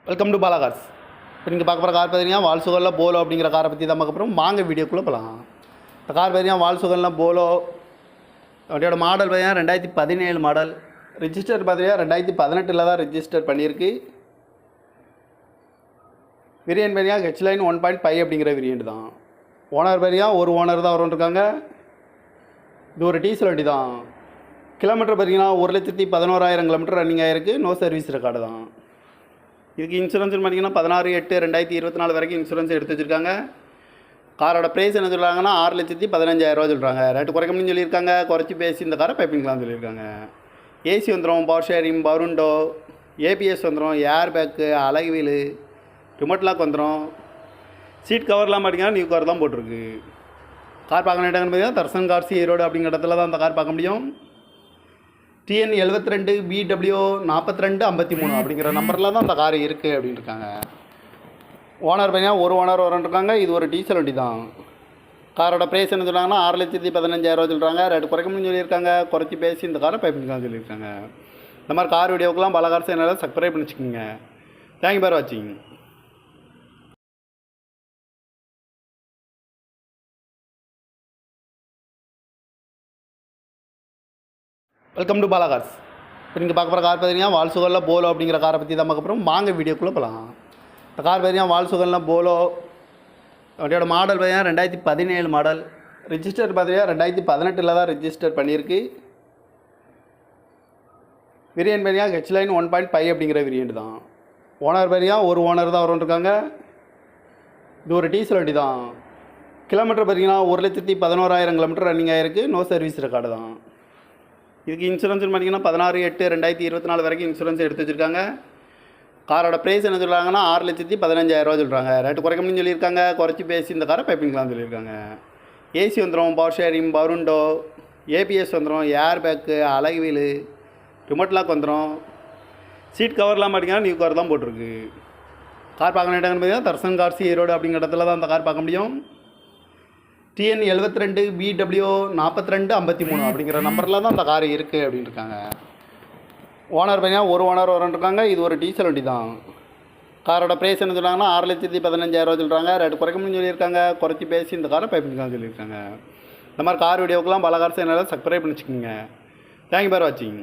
Welcome to Bala cars. இப்போ நீங்கள் பார்க்க போகிற கார் பார்த்தீங்கன்னா வால்சுகலில் போலோ அப்படிங்கிற காரை பற்றி தான் பார்க்க போகிறோம். வாங்க வீடியோக்குள்ளே போகலாம். இந்த கார் பார்த்தீங்கன்னா வால்சுகலில் போலோ வண்டியோட மாடல் பார்த்தீங்கன்னா 2017 மாடல். ரிஜிஸ்டர் பார்த்தீங்கன்னா 2018 தான் ரிஜிஸ்டர் பண்ணியிருக்கு. வேரியன்ட் பார்த்தீங்கன்னா ஹெச்லைன் 1.5 அப்படிங்கிற வேரியன்ட் தான். ஓனர் பார்த்தீங்கன்னா ஒரு ஓனர் தான் வருவாங்க. இது ஒரு டீசல் வண்டி தான். கிலோமீட்டர் பார்த்தீங்கன்னா 1,11,000 கிலோமீட்டர் ரன்னிங் ஆகிருக்கு. நோ சர்வீஸ் ரெக்கார்டு தான். இதுக்கு இன்சூரன்ஸ்னு பார்த்தீங்கன்னா 16/8/2024 வரைக்கும் இன்சூரன்ஸ் எடுத்து வச்சுருக்காங்க. காரோட ப்ரைஸ் என்ன சொல்கிறாங்கன்னா 6,15,000 சொல்கிறாங்க. ரேட்டு குறைக்கணும்னு சொல்லியிருக்காங்க. குறைச்சி பேசி இந்த காரை பைப்பிங்கலாம் சொல்லியிருக்காங்க. ஏசி வந்துடும், power sharing, power window, ABS வந்துடும், ஏர் பேக்கு, அலகு வீலு, ரிமோட் லாக் வந்துடும். சீட் கவர்லாம் பார்த்தீங்கன்னா நியூ கார் தான் போட்டிருக்கு. கார் பார்க்கணும் இடங்கன்னு பார்த்தீங்கன்னா தர்சன் கார்ஸ் ஈரோடு அப்படிங்கிற இடத்துல தான் அந்த கார் பார்க்க முடியும். TN 72 BW 4253 அப்படிங்கிற நம்பரில் தான் அந்த கார் இருக்குது அப்படின்னு இருக்காங்க. ஓனர் பார்த்தீங்கன்னா ஒரு ஓனர் வரன்ட்ருக்காங்க. இது ஒரு டீசல் வண்டி தான். காரோட ப்ரைஸ் என்ன சொல்கிறாங்கன்னா 6,15,000 சொல்கிறாங்க. ரேட்டு குறைக்கணும்னு சொல்லியிருக்காங்க. குறைச்சி பேசி இந்த காரை பைப்பிங்கலாம் சொல்லியிருக்காங்க. இந்த மாதிரி கார் வீடியோக்கெலாம் பல கார் சேனலில் சப்ஸ்கிரைப் பண்ணி வச்சுக்கோங்க. தேங்க்யூ ஃபார் வாட்சிங். Welcome to Bala cars. இப்போ நீங்கள் பார்க்க போகிற கார் பார்த்தீங்கன்னா வால்சுகலில் போலோ அப்படிங்கிற காரை பற்றி தான் பார்க்க போகிறோம். வாங்க வீடியோக்குள்ளே போகலாம். இந்த கார் பார்த்தீங்கன்னா வால்சுகலில் போலோ வண்டியோட மாடல் பார்த்தீங்கன்னா 2017 மாடல். ரிஜிஸ்டர் பார்த்தீங்கன்னா 2018 தான் ரிஜிஸ்டர் பண்ணியிருக்கு. வேரியன்ட் பார்த்தீங்கன்னா ஹெச்லைன் 1.5 அப்படிங்கிற வேரியன்ட் தான். ஓனர் பார்த்தீங்கன்னா ஒரு ஓனர் தான் வருவாங்க. இது ஒரு டீசல் வண்டி தான். கிலோமீட்டர் பார்த்தீங்கன்னா 1,11,000 கிலோமீட்டர் ரன்னிங் ஆகிருக்கு. நோ சர்வீஸ் ரெக்கார்டு தான். இதுக்கு இன்சூரன்ஸ்னு பார்த்தீங்கன்னா 16/8/2024 வரைக்கும் இன்சூரன்ஸ் எடுத்து வச்சுருக்காங்க. காரோட ப்ரைஸ் என்ன சொல்கிறாங்கன்னா 6,15,000 சொல்கிறாங்க. ரேட்டு குறைக்கணும்னு சொல்லியிருக்காங்க. குறைச்சி பேசி இந்த காரை பைப்பிங்கலாம் சொல்லியிருக்காங்க. ஏசி வந்துடும், power sharing, power window, ABS வந்துடும், ஏர் பேக்கு, அலகு வீலு, ரிமோட் லாக் வந்துடும். சீட் கவர்லாம் பார்த்தீங்கன்னா நியூ கார் தான் போட்டிருக்கு. கார் பார்க்கணும் இடங்கன்னு பார்த்தீங்கன்னா தர்சன் கார்ஸ் ஈரோடு அப்படிங்கிற இடத்துல தான் அந்த கார் பார்க்க முடியும். TN 72 BW 4253 அப்படிங்கிற நம்பரில் தான் அந்த கார் இருக்குது அப்படின்னு இருக்காங்க. ஓனர் பார்த்தீங்கன்னா ஒரு ஓனர் வரன்ட்ருக்காங்க. இது ஒரு டீசல் வண்டி தான். காரோட ப்ரைஸ் என்ன சொல்கிறாங்கன்னா 6,15,000 சொல்கிறாங்க. ரேட்டு குறைக்கணும்னு சொல்லியிருக்காங்க. குறைச்சி பேசி இந்த காரை பைப்பிங்கலாம் சொல்லியிருக்காங்க. இந்த மாதிரி கார் வீடியோக்கெலாம் பல கார் சேனலில் சப்ஸ்கிரைப் பண்ணி வச்சுக்கோங்க. தேங்க்யூ ஃபார் வாட்சிங்.